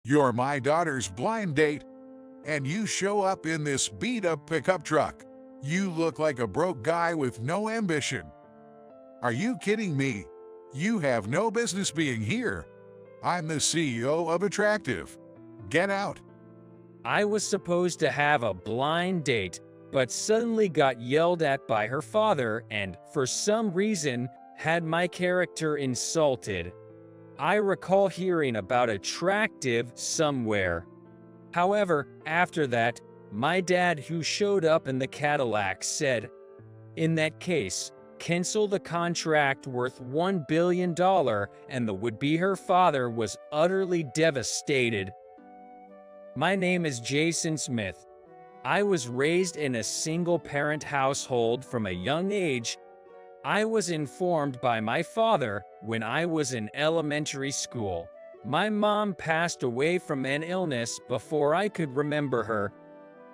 You're my daughter's blind date, and you show up in this beat-up pickup truck. You look like a broke guy with no ambition. Are you kidding me? You have no business being here. I'm the CEO of Attractive. Get out. I was supposed to have a blind date, but suddenly got yelled at by her father and, for some reason, had my character insulted. I recall hearing about Attractive somewhere. However, after that, my dad, who showed up in the Cadillac, said, "In that case, cancel the contract worth $1 billion," and the would-be her father was utterly devastated. My name is Jason Smith. I was raised in a single-parent household from a young age. I was informed by my father when I was in elementary school. My mom passed away from an illness before I could remember her.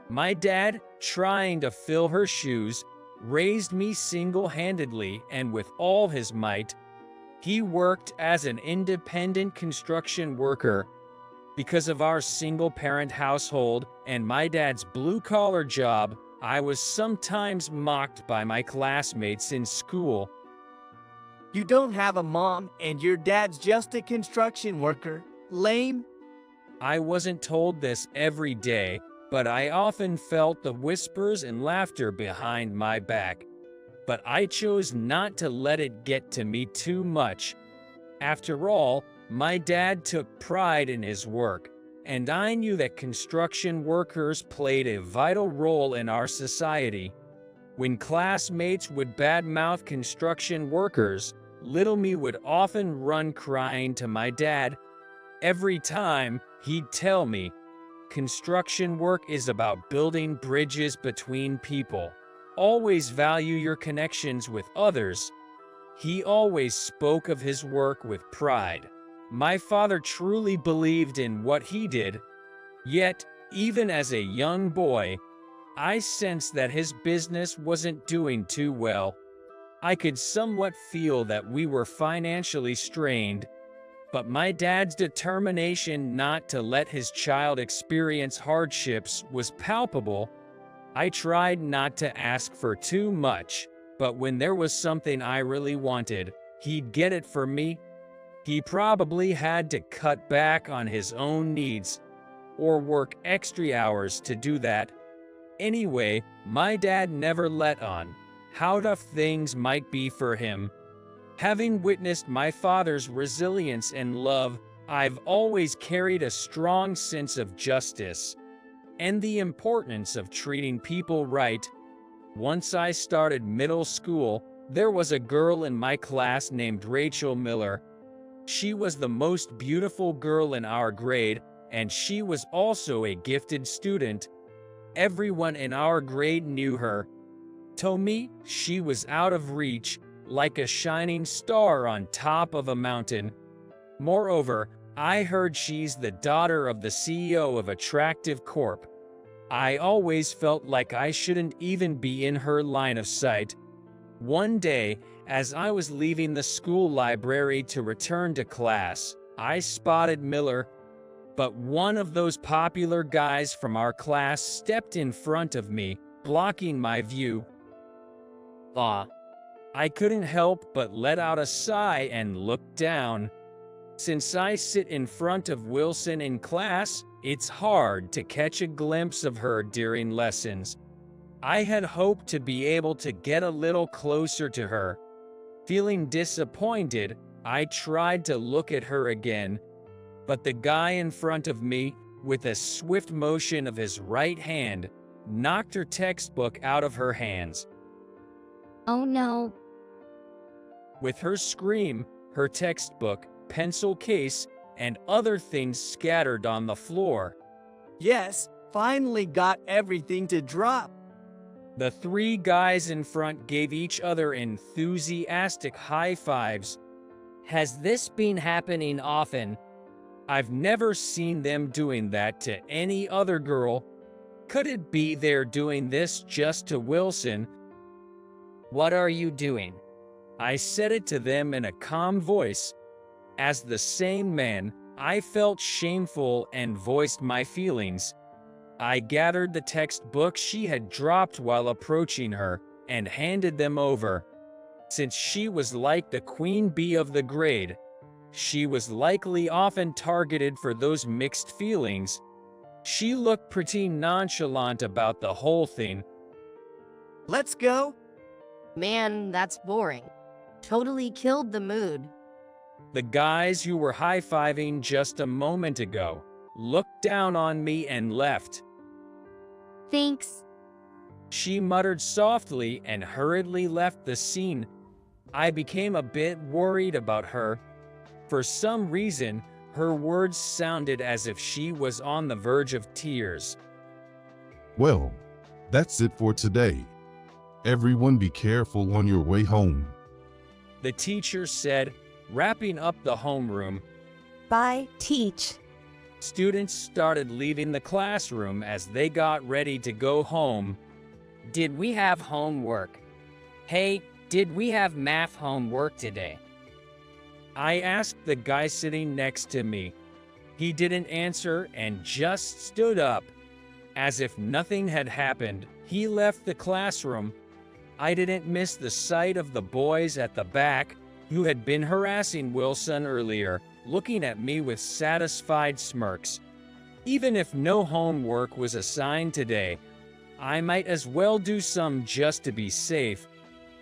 My dad, trying to fill her shoes, raised me single-handedly and with all his might. He worked as an independent construction worker. Because of our single-parent household and my dad's blue-collar job, I was sometimes mocked by my classmates in school. You don't have a mom and your dad's just a construction worker. Lame. I wasn't told this every day, but I often felt the whispers and laughter behind my back. But I chose not to let it get to me too much. After all, my dad took pride in his work, and I knew that construction workers played a vital role in our society. When classmates would badmouth construction workers, little me would often run crying to my dad. Every time, he'd tell me, "Construction work is about building bridges between people. Always value your connections with others." He always spoke of his work with pride. My father truly believed in what he did. Yet, even as a young boy, I sensed that his business wasn't doing too well. I could somewhat feel that we were financially strained, but my dad's determination not to let his child experience hardships was palpable. I tried not to ask for too much, but when there was something I really wanted, he'd get it for me. He probably had to cut back on his own needs or work extra hours to do that. Anyway, my dad never let on how tough things might be for him. Having witnessed my father's resilience and love, I've always carried a strong sense of justice and the importance of treating people right. Once I started middle school, there was a girl in my class named Rachel Miller. She was the most beautiful girl in our grade, and she was also a gifted student. Everyone in our grade knew her. To me, she was out of reach, like a shining star on top of a mountain. Moreover, I heard she's the daughter of the CEO of Attractive Corp. I always felt like I shouldn't even be in her line of sight. One day, as I was leaving the school library to return to class, I spotted Miller, but one of those popular guys from our class stepped in front of me, blocking my view. I couldn't help but let out a sigh and look down. Since I sit in front of Wilson in class, it's hard to catch a glimpse of her during lessons. I had hoped to be able to get a little closer to her. Feeling disappointed, I tried to look at her again, but the guy in front of me, with a swift motion of his right hand, knocked her textbook out of her hands. Oh no. With her scream, her textbook, pencil case, and other things scattered on the floor. Yes, finally got everything to drop. The three guys in front gave each other enthusiastic high fives. Has this been happening often? I've never seen them doing that to any other girl. Could it be they're doing this just to Wilson? What are you doing? I said it to them in a calm voice. As the same man, I felt shameful and voiced my feelings. I gathered the textbooks she had dropped while approaching her and handed them over. Since she was like the queen bee of the grade, she was likely often targeted for those mixed feelings. She looked pretty nonchalant about the whole thing. Let's go. Man, that's boring. Totally killed the mood. The guys who were high-fiving just a moment ago looked down on me and left. Thanks. She muttered softly and hurriedly left the scene. I became a bit worried about her. For some reason, her words sounded as if she was on the verge of tears. Well, that's it for today. Everyone be careful on your way home. The teacher said, wrapping up the homeroom. Bye, teach. Students started leaving the classroom as they got ready to go home. Did we have homework? Hey, did we have math homework today? I asked the guy sitting next to me. He didn't answer and just stood up. As if nothing had happened, he left the classroom. I didn't miss the sight of the boys at the back who had been harassing Wilson earlier, looking at me with satisfied smirks. Even if no homework was assigned today, I might as well do some just to be safe.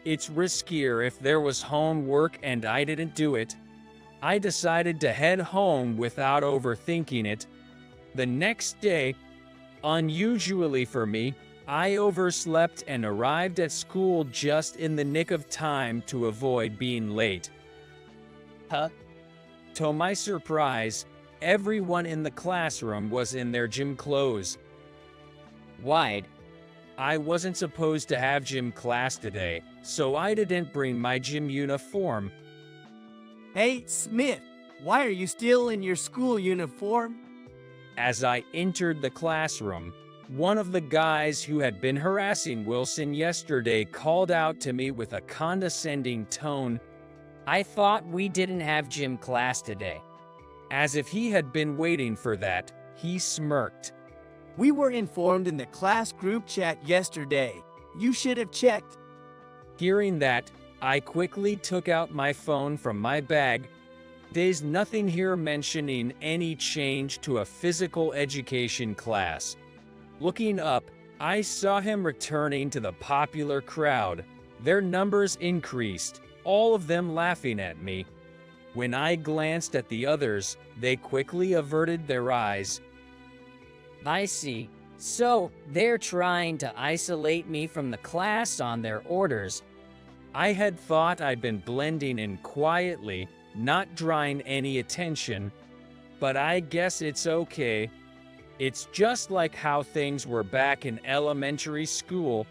It's riskier if there was homework and I didn't do it. I decided to head home without overthinking it. The next day, unusually for me, I overslept and arrived at school just in the nick of time to avoid being late. Huh? To my surprise, everyone in the classroom was in their gym clothes. Why'd? I wasn't supposed to have gym class today, so I didn't bring my gym uniform. Hey, Smith, why are you still in your school uniform? As I entered the classroom, one of the guys who had been harassing Wilson yesterday called out to me with a condescending tone. I thought we didn't have gym class today. As if he had been waiting for that, he smirked. We were informed in the class group chat yesterday. You should have checked. Hearing that, I quickly took out my phone from my bag. There's nothing here mentioning any change to a physical education class. Looking up, I saw him returning to the popular crowd. Their numbers increased, all of them laughing at me. When I glanced at the others, they quickly averted their eyes. I see. So, they're trying to isolate me from the class on their orders. I had thought I'd been blending in quietly, not drawing any attention. But I guess it's okay. It's just like how things were back in elementary school.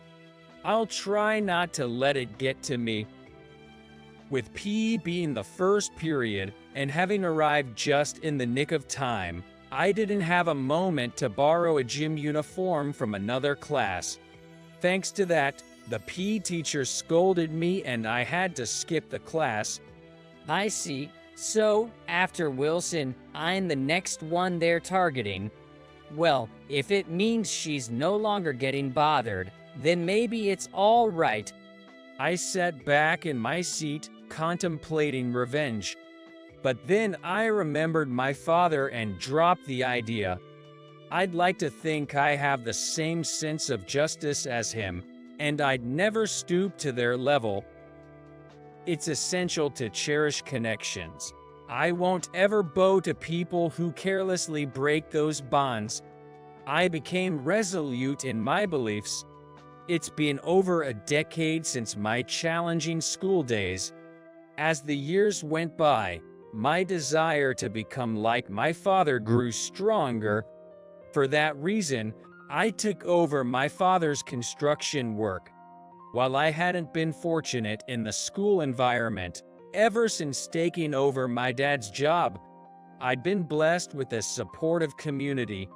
I'll try not to let it get to me. With PE being the first period and having arrived just in the nick of time, I didn't have a moment to borrow a gym uniform from another class. Thanks to that, the PE teacher scolded me and I had to skip the class. I see. So, after Wilson, I'm the next one they're targeting. Well, if it means she's no longer getting bothered, then maybe it's all right. I sat back in my seat, contemplating revenge. But then I remembered my father and dropped the idea. I'd like to think I have the same sense of justice as him, and I'd never stoop to their level. It's essential to cherish connections. I won't ever bow to people who carelessly break those bonds. I became resolute in my beliefs. It's been over a decade since my challenging school days. As the years went by, my desire to become like my father grew stronger. For that reason, I took over my father's construction work. While I hadn't been fortunate in the school environment, ever since taking over my dad's job, I'd been blessed with a supportive community.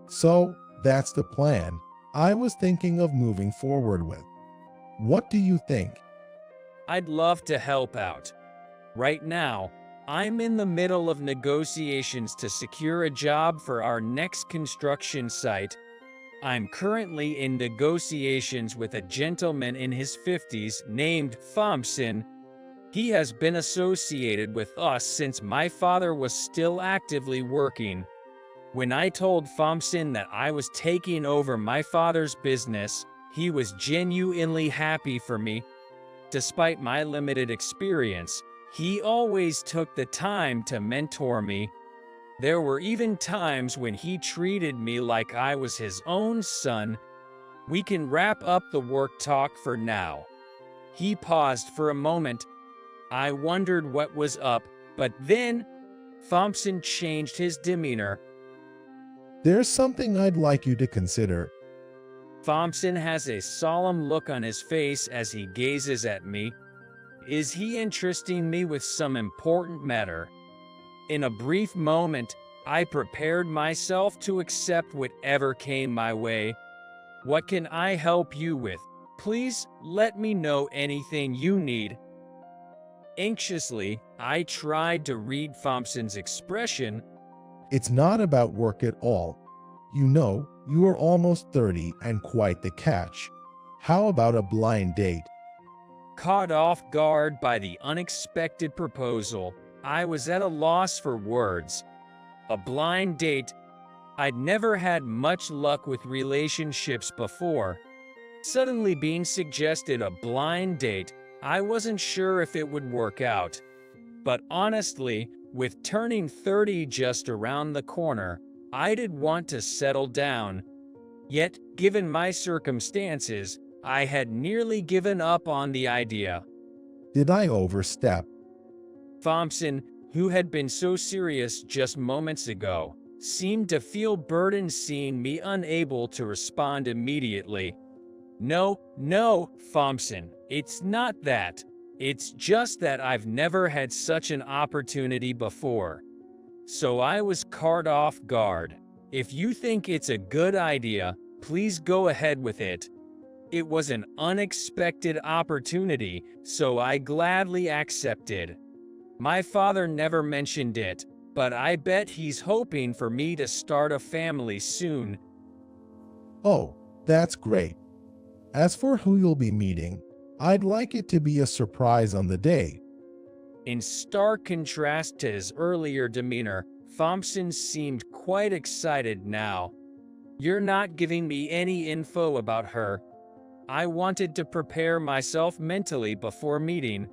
So, that's the plan I was thinking of moving forward with. What do you think? I'd love to help out. Right now, I'm in the middle of negotiations to secure a job for our next construction site. I'm currently in negotiations with a gentleman in his 50s named Thompson. He has been associated with us since my father was still actively working. When I told Thompson that I was taking over my father's business, he was genuinely happy for me. Despite my limited experience, he always took the time to mentor me. There were even times when he treated me like I was his own son. We can wrap up the work talk for now. He paused for a moment. I wondered what was up, but then Thompson changed his demeanor. There's something I'd like you to consider. Thompson has a solemn look on his face as he gazes at me. Is he entrusting me with some important matter? In a brief moment, I prepared myself to accept whatever came my way. What can I help you with? Please let me know anything you need. Anxiously, I tried to read Thompson's expression. It's not about work at all. You know, you are almost 30 and quite the catch. How about a blind date? Caught off guard by the unexpected proposal, I was at a loss for words. A blind date? I'd never had much luck with relationships before. Suddenly being suggested a blind date, I wasn't sure if it would work out. But honestly, with turning 30 just around the corner, I did want to settle down. Yet, given my circumstances, I had nearly given up on the idea. Did I overstep? Thompson, who had been so serious just moments ago, seemed to feel burdened seeing me unable to respond immediately. No, Thompson, it's not that. It's just that I've never had such an opportunity before. So I was caught off guard. If you think it's a good idea, please go ahead with it. It was an unexpected opportunity, so I gladly accepted. My father never mentioned it, but I bet he's hoping for me to start a family soon. Oh, that's great. As for who you'll be meeting, I'd like it to be a surprise on the day. In stark contrast to his earlier demeanor, Thompson seemed quite excited now. You're not giving me any info about her. I wanted to prepare myself mentally before meeting.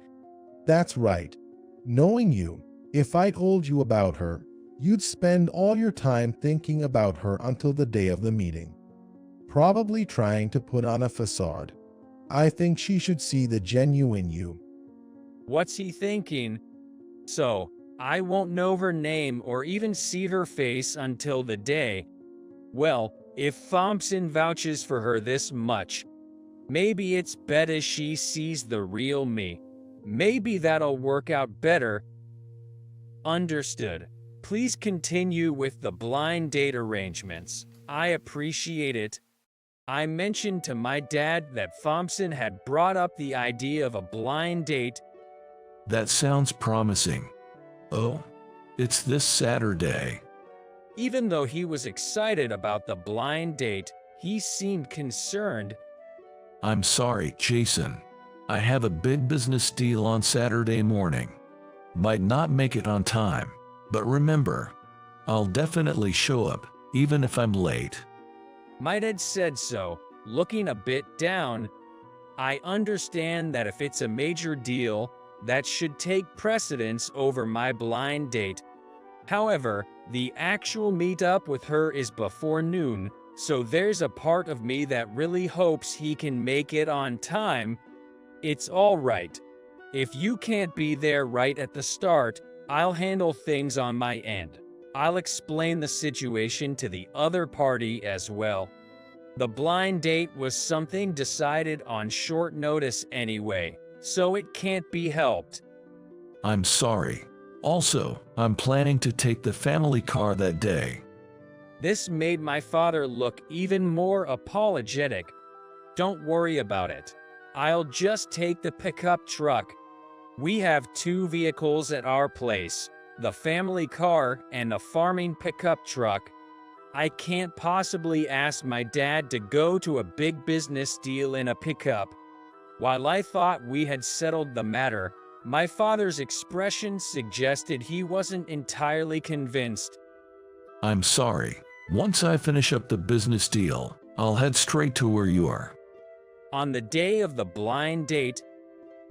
That's right. Knowing you, if I told you about her, you'd spend all your time thinking about her until the day of the meeting. Probably trying to put on a facade. I think she should see the genuine you. What's he thinking? So, I won't know her name or even see her face until the day. Well, if Thompson vouches for her this much, maybe it's better she sees the real me. Maybe that'll work out better. Understood. Please continue with the blind date arrangements. I appreciate it. I mentioned to my dad that Thompson had brought up the idea of a blind date. That sounds promising. Oh, it's this Saturday. Even though he was excited about the blind date, he seemed concerned. I'm sorry, Jason. I have a big business deal on Saturday morning. Might not make it on time, but remember, I'll definitely show up, even if I'm late. My dad said so, looking a bit down. I understand that if it's a major deal, that should take precedence over my blind date. However, the actual meetup with her is before noon, so there's a part of me that really hopes he can make it on time. It's all right. If you can't be there right at the start, I'll handle things on my end. I'll explain the situation to the other party as well. The blind date was something decided on short notice anyway, so it can't be helped. I'm sorry. Also, I'm planning to take the family car that day. This made my father look even more apologetic. Don't worry about it. I'll just take the pickup truck. We have two vehicles at our place, the family car and a farming pickup truck. I can't possibly ask my dad to go to a big business deal in a pickup. While I thought we had settled the matter, my father's expression suggested he wasn't entirely convinced. I'm sorry. Once I finish up the business deal, I'll head straight to where you are. On the day of the blind date,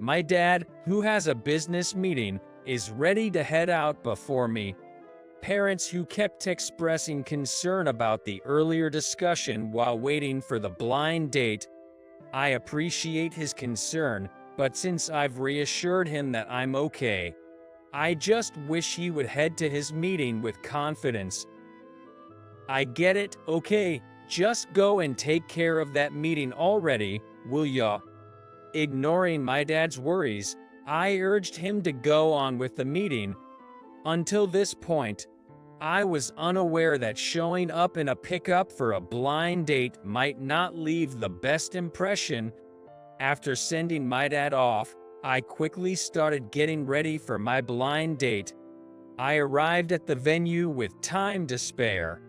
my dad, who has a business meeting, is ready to head out before me. Parents who kept expressing concern about the earlier discussion while waiting for the blind date. I appreciate his concern, but since I've reassured him that I'm okay, I just wish he would head to his meeting with confidence. I get it, okay, just go and take care of that meeting already, will ya? Ignoring my dad's worries, I urged him to go on with the meeting. Until this point, I was unaware that showing up in a pickup for a blind date might not leave the best impression. After sending my dad off, I quickly started getting ready for my blind date. I arrived at the venue with time to spare.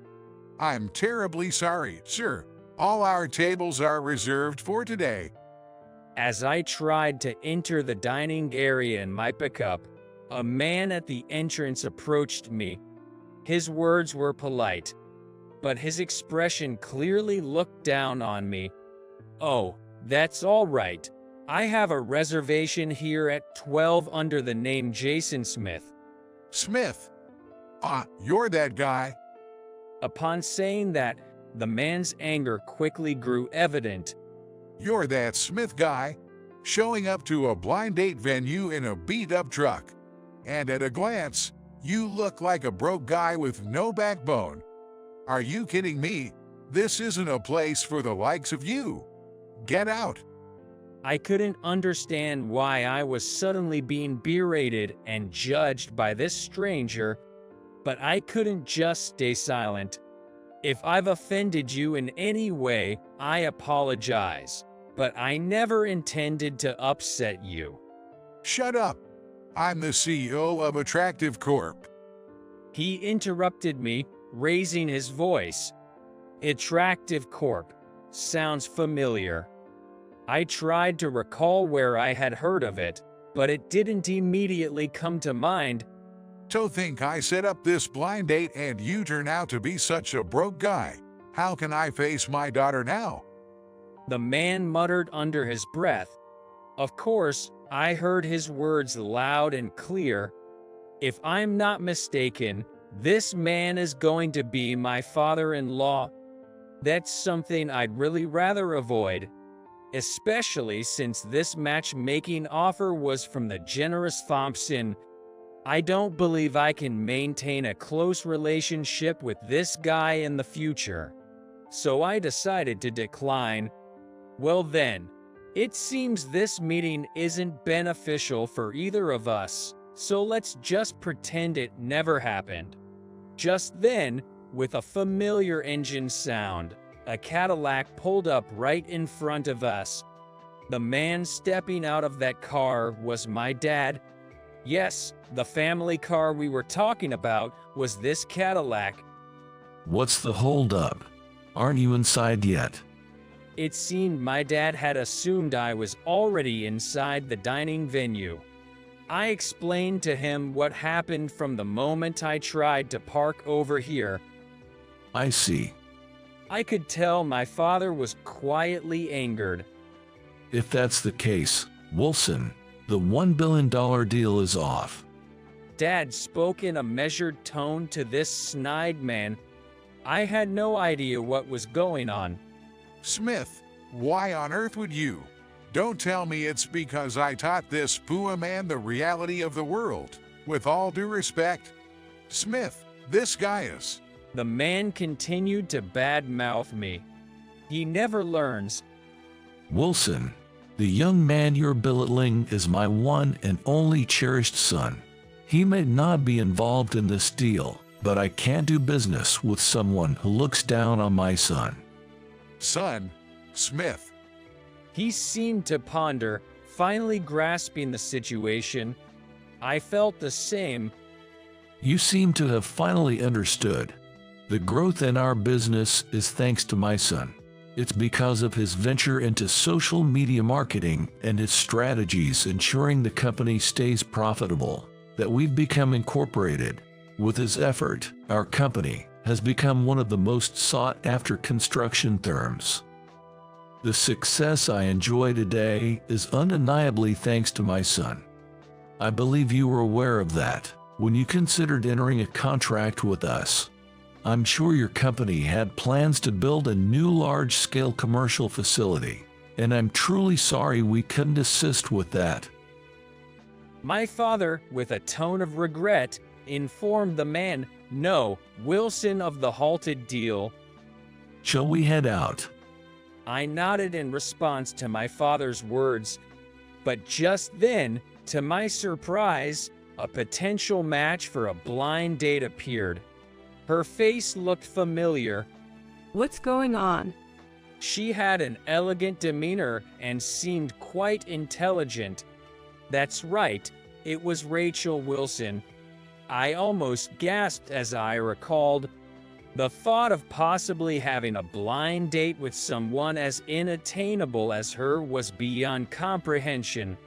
I'm terribly sorry, sir. All our tables are reserved for today. As I tried to enter the dining area in my pickup, a man at the entrance approached me. His words were polite, but his expression clearly looked down on me. Oh, that's all right. I have a reservation here at 12 under the name Jason Smith. Smith? You're that guy. Upon saying that, the man's anger quickly grew evident. You're that Smith guy, showing up to a blind date venue in a beat-up truck. And at a glance, you look like a broke guy with no backbone. Are you kidding me? This isn't a place for the likes of you. Get out. I couldn't understand why I was suddenly being berated and judged by this stranger, but I couldn't just stay silent. If I've offended you in any way, I apologize, but I never intended to upset you. Shut up. I'm the CEO of Attractive Corp. He interrupted me, raising his voice. Attractive Corp. Sounds familiar. I tried to recall where I had heard of it, but it didn't immediately come to mind. To think I set up this blind date and you turn out to be such a broke guy. How can I face my daughter now? The man muttered under his breath. Of course, I heard his words loud and clear. If I'm not mistaken, this man is going to be my father-in-law. That's something I'd really rather avoid, especially since this matchmaking offer was from the generous Thompson. I don't believe I can maintain a close relationship with this guy in the future. So I decided to decline. Well then, it seems this meeting isn't beneficial for either of us, so let's just pretend it never happened. Just then, with a familiar engine sound, a Cadillac pulled up right in front of us. The man stepping out of that car was my dad. Yes, the family car we were talking about was this Cadillac. What's the holdup? Aren't you inside yet? It seemed my dad had assumed I was already inside the dining venue. I explained to him what happened from the moment I tried to park over here. I see. I could tell my father was quietly angered. If that's the case, Wilson, the $1 billion deal is off. Dad spoke in a measured tone to this snide man. I had no idea what was going on. Smith, why on earth would you? Don't tell me it's because I taught this poor man the reality of the world. With all due respect, Smith, this guy is... The man continued to badmouth me. He never learns. Wilson, the young man you're belittling is my one and only cherished son. He may not be involved in this deal, but I can't do business with someone who looks down on my son. Son, Smith. He seemed to ponder, Finally grasping the situation, I felt the same. You seem to have finally understood. The growth in our business is thanks to my son. It's because of his venture into social media marketing and his strategies ensuring the company stays profitable that we've become incorporated. With his effort, our company has become one of the most sought-after construction firms. The success I enjoy today is undeniably thanks to my son. I believe you were aware of that when you considered entering a contract with us. I'm sure your company had plans to build a new large-scale commercial facility, and I'm truly sorry we couldn't assist with that. My father, with a tone of regret, informed the man, no, Wilson, of the halted deal. Shall we head out? I nodded in response to my father's words, but just then, to my surprise, a potential match for a blind date appeared. Her face looked familiar. What's going on? She had an elegant demeanor and seemed quite intelligent. That's right, it was Rachel Wilson. I almost gasped as I recalled. The thought of possibly having a blind date with someone as inattainable as her was beyond comprehension.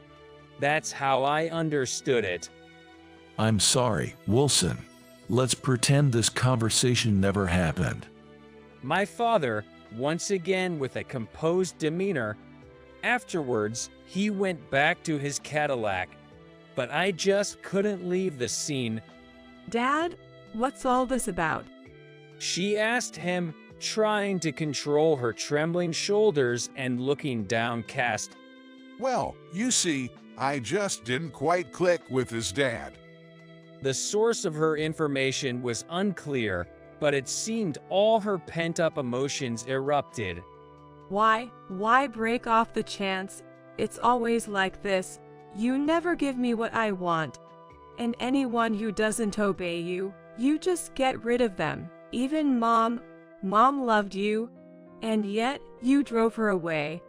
That's how I understood it. I'm sorry, Wilson. Let's pretend this conversation never happened. My father, once again with a composed demeanor. Afterwards, he went back to his Cadillac, but I just couldn't leave the scene. Dad, what's all this about? She asked him, trying to control her trembling shoulders and looking downcast. Well, you see, I just didn't quite click with his dad. The source of her information was unclear, but it seemed all her pent-up emotions erupted. Why break off the chance? It's always like this. You never give me what I want. And anyone who doesn't obey you, you just get rid of them. Even Mom loved you, and yet you drove her away.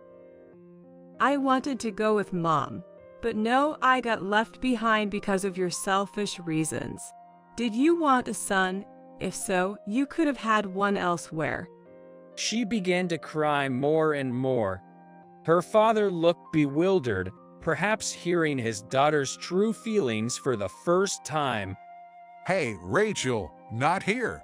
I wanted to go with Mom, but no, I got left behind because of your selfish reasons. Did you want a son? If so, you could have had one elsewhere. She began to cry more and more. Her father looked bewildered, perhaps hearing his daughter's true feelings for the first time. Hey, Rachel, not here.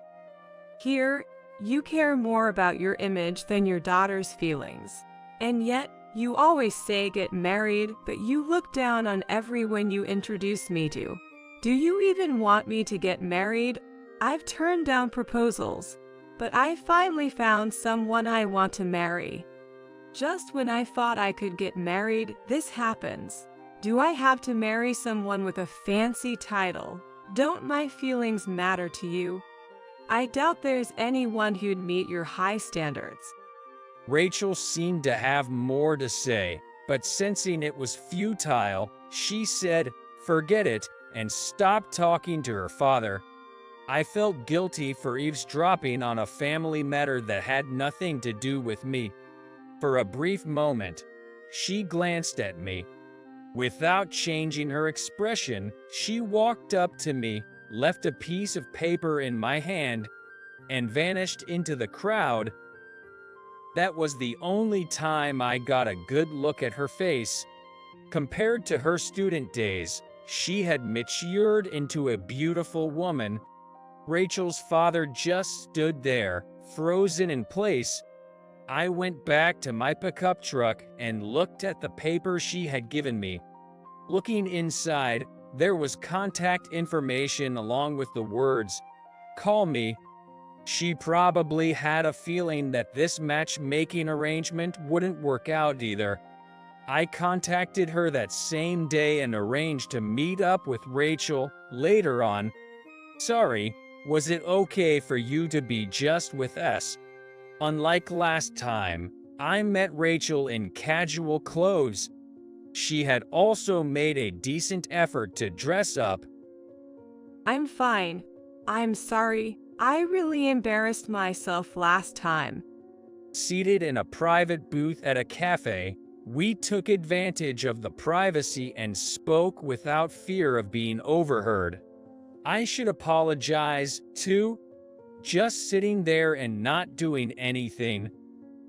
Here, you care more about your image than your daughter's feelings. And yet, you always say get married, but you look down on everyone you introduce me to. Do you even want me to get married? I've turned down proposals, but I finally found someone I want to marry. Just when I thought I could get married, this happens. Do I have to marry someone with a fancy title? Don't my feelings matter to you? I doubt there's anyone who'd meet your high standards. Rachel seemed to have more to say, but sensing it was futile, she said, "Forget it," and stopped talking to her father. I felt guilty for eavesdropping on a family matter that had nothing to do with me. For a brief moment, she glanced at me. Without changing her expression, she walked up to me, left a piece of paper in my hand, and vanished into the crowd. That was the only time I got a good look at her face. Compared to her student days, she had matured into a beautiful woman. Rachel's father just stood there, frozen in place. I went back to my pickup truck and looked at the paper she had given me. Looking inside, there was contact information along with the words, "Call me." She probably had a feeling that this matchmaking arrangement wouldn't work out either. I contacted her that same day and arranged to meet up with Rachel later on. Sorry, was it okay for you to be just with us? Unlike last time, I met Rachel in casual clothes. She had also made a decent effort to dress up. I'm fine. I'm sorry. I really embarrassed myself last time. Seated in a private booth at a cafe, We took advantage of the privacy and spoke without fear of being overheard. I should apologize, too. Just sitting there and not doing anything.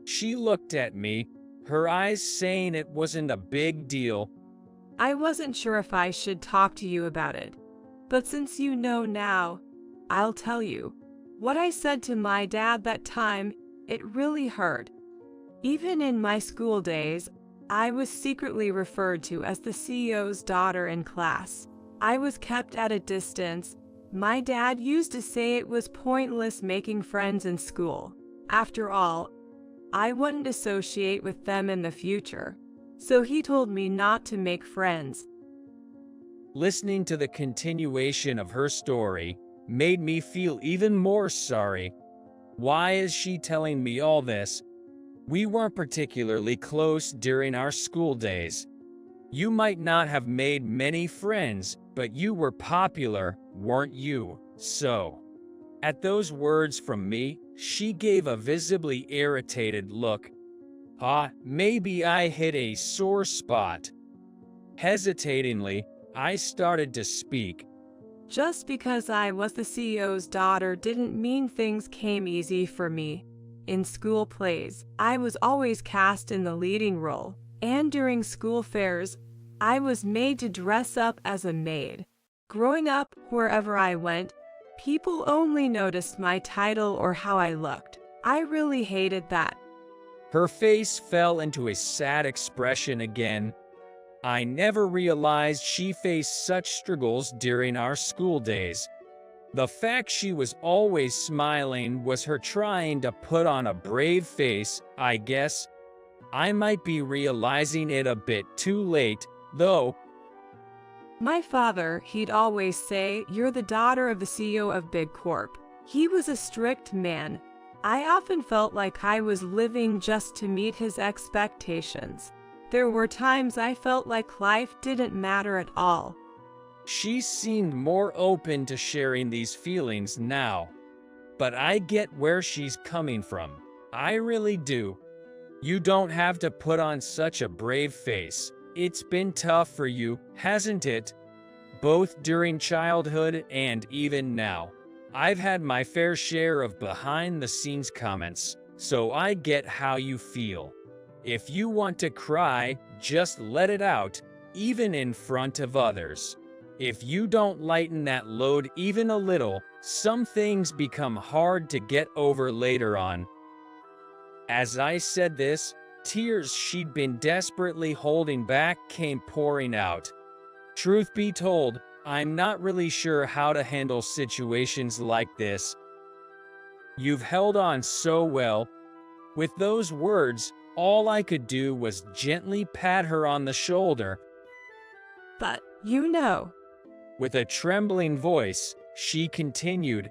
She looked at me, her eyes saying it wasn't a big deal. I wasn't sure if I should talk to you about it. But since you know now, I'll tell you. What I said to my dad that time, it really hurt. Even in my school days, I was secretly referred to as the CEO's daughter in class. I was kept at a distance. My dad used to say it was pointless making friends in school. After all, I wouldn't associate with them in the future. So he told me not to make friends. Listening to the continuation of her story made me feel even more sorry. Why is she telling me all this? We weren't particularly close during our school days. You might not have made many friends, but you were popular, weren't you? So, at those words from me, she gave a visibly irritated look. Maybe I hit a sore spot. Hesitatingly, I started to speak. Just because I was the CEO's daughter didn't mean things came easy for me. In school plays, I was always cast in the leading role, and during school fairs, I was made to dress up as a maid. Growing up, wherever I went, people only noticed my title or how I looked. I really hated that. Her face fell into a sad expression again. I never realized she faced such struggles during our school days. The fact she was always smiling was her trying to put on a brave face, I guess. I might be realizing it a bit too late, though. My father, he'd always say, "You're the daughter of the CEO of Big Corp." He was a strict man. I often felt like I was living just to meet his expectations. There were times I felt like life didn't matter at all. She seemed more open to sharing these feelings now. But I get where she's coming from. I really do. You don't have to put on such a brave face. It's been tough for you, hasn't it? Both during childhood and even now. I've had my fair share of behind-the-scenes comments, so I get how you feel. If you want to cry, just let it out, even in front of others. If you don't lighten that load even a little, some things become hard to get over later on. As I said this, tears she'd been desperately holding back came pouring out. Truth be told, I'm not really sure how to handle situations like this. You've held on so well. With those words, all I could do was gently pat her on the shoulder. But, you know. With a trembling voice, she continued.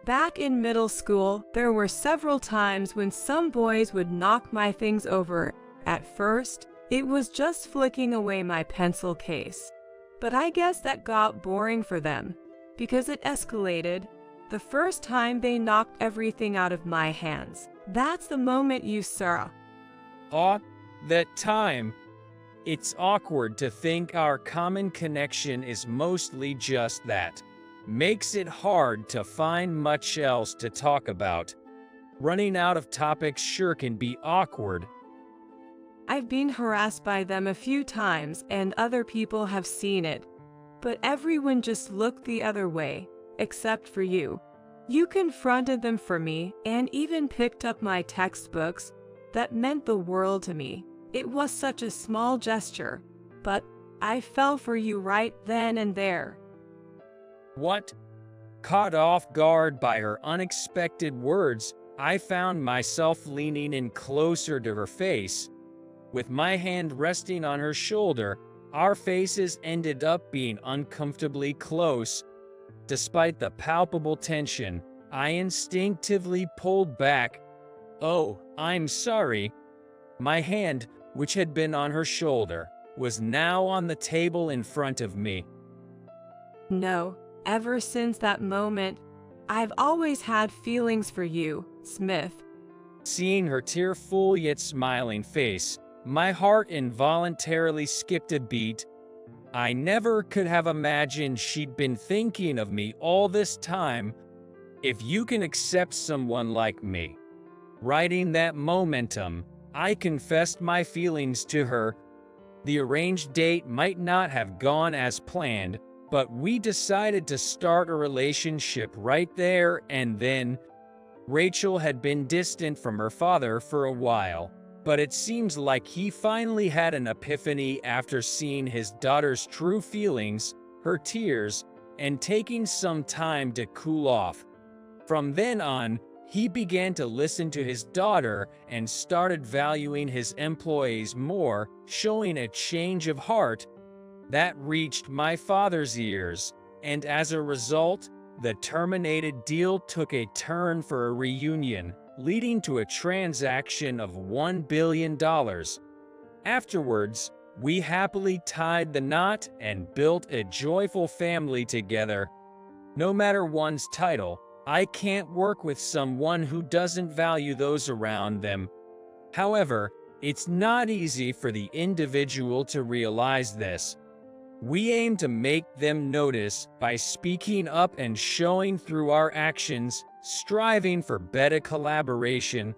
Back in middle school, there were several times when some boys would knock my things over. At first, it was just flicking away my pencil case. But I guess that got boring for them, because it escalated. The first time they knocked everything out of my hands. That's the moment you saw. That time. It's awkward to think our common connection is mostly just that. Makes it hard to find much else to talk about. Running out of topics sure can be awkward. I've been harassed by them a few times and other people have seen it. But everyone just looked the other way, except for you. You confronted them for me and even picked up my textbooks. That meant the world to me. It was such a small gesture, but I fell for you right then and there. What? Caught off guard by her unexpected words, I found myself leaning in closer to her face. With my hand resting on her shoulder, our faces ended up being uncomfortably close. Despite the palpable tension, I instinctively pulled back. Oh, I'm sorry. My hand, which had been on her shoulder, was now on the table in front of me. No, ever since that moment, I've always had feelings for you, Smith. Seeing her tearful yet smiling face, My heart involuntarily skipped a beat. I never could have imagined she'd been thinking of me all this time. If you can accept someone like me. Riding that momentum, I confessed my feelings to her. The arranged date might not have gone as planned, but we decided to start a relationship right there and then. Rachel had been distant from her father for a while, but it seems like he finally had an epiphany after seeing his daughter's true feelings, her tears, and taking some time to cool off. From then on, he began to listen to his daughter and started valuing his employees more, showing a change of heart that reached my father's ears, and as a result, the terminated deal took a turn for a reunion, leading to a transaction of $1 billion. Afterwards, we happily tied the knot and built a joyful family together. No matter one's title, I can't work with someone who doesn't value those around them. However, it's not easy for the individual to realize this. We aim to make them notice by speaking up and showing through our actions, striving for better collaboration,